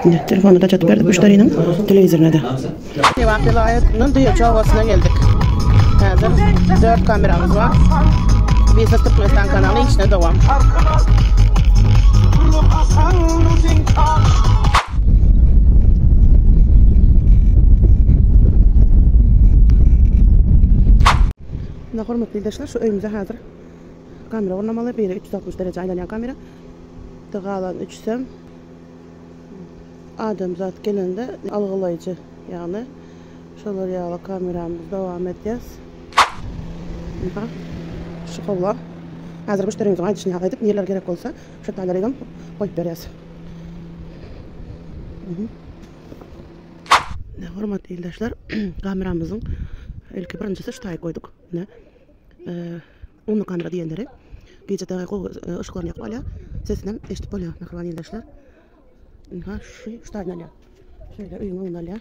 Telefonu da çatıp verdik müşterinin televizörüne de. Vaktilayet'in duyucu havasına geldik. Hazır 4 kameramız var. Biz de Türkmenistan kanalı içine devam. Hürmetli arkadaşlar, şu evimize hazır kamera ornamalı, böyle 360 derece aylanan kamera. Tıqalan 3'sem adım zat gelende algılayıcı yani. Şolar yağlı kameramız devam edeceğiz. Şu kolla. Hazır müşterimizin aynısını yağlaydık. Neler gerek olsa şu tanelerden koyup vereceğiz. Hürmetli arkadaşlar, kameramızın ilk birincisi şutayı koyduk. Onlu kamera diyenleri gecede ışıklarını yakıp alıyor. Sesinden eşitip oluyor mehriban arkadaşlar. Şutayını alıyor. Şöyle uyumu onu alıyor.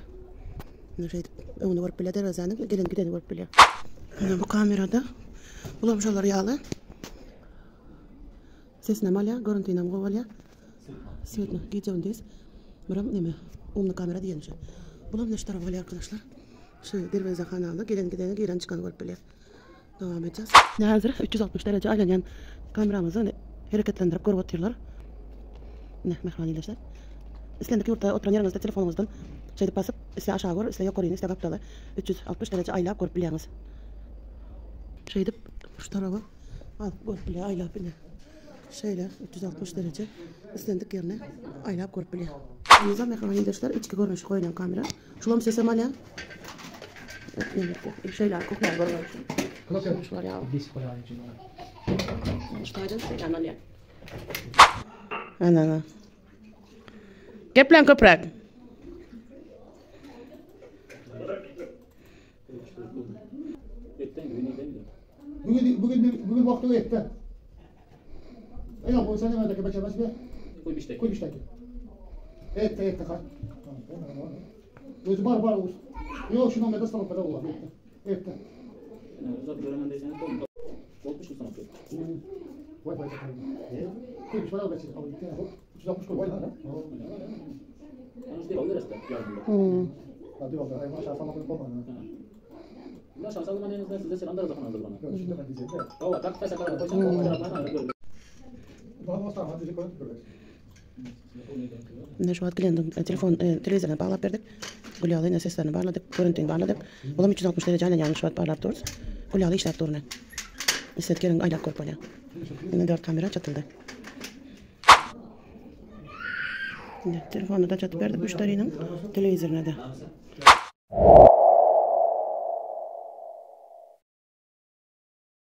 Onu varıp bile derezenin gelen gideni varıp bile. Bu kamerada bulamışlar yağlı. Sesinden alıyor, görüntüyle alıyor. Svetini gece öndeyiz. Buram neme? Onlu kamera diyen şey. Bulam neşe tarafı alıyor arkadaşlar. Şu derveze kanalı gelen gideni giren çıkan varıp bile. Devam edeceğiz. Hazır 360 derece aylanan kameramızı hareketlendirip görüp atıyorlar. Mehriban arkadaşlar. İslendik yurtta oturan yerinizde telefonumuzdan şeyde basıp ise aşağı gör, ise yukarı in, ise kapitalı 360 derece aylap görüp biliyorsunuz. Şeyde şu tarafa alıp görüp biliyor, aylap biliyor. Şöyle 360 derece islendik yerine aylap görüp biliyor. Nizam mehriban arkadaşlar, içki görünüşü koyulan kamera. Şulam sesem hala. Şeyler koklar görüyor. Şunlar ya. Ana. Gel plan köprek. Bugün vakti etti. Yok bu sene verdeki başa be. Koy biştek. Etti kal. Öz var. Yok şuna medas falan para var. Etti. Uzak göremendeysen olmuş mu sana? Vay. Koy para ver şimdi. 360 koy. Anus değil alırız da yardım. Hadi bakalım. Hayvan şansama koy bana. La şansa almanın en azından size selamlar zaman hazır bana. Yok şimdi ben diyeceğim de. Tamam bak pes kadar koyacağım. Bana tamam hadi koy. Şu an telefon televizyona bağlayıp verdik. Gülyalı seslerini bağladık, görüntüyü bağladık. Olam 360 derece aynen yanlış var bağlayıp dururuz. Gülyalı işler duruna. İstediklerin aylak koyup oluyor. Yine 4 kamera çatıldı. Telefonu da çatıp verdik müşterinin televizyonuna da.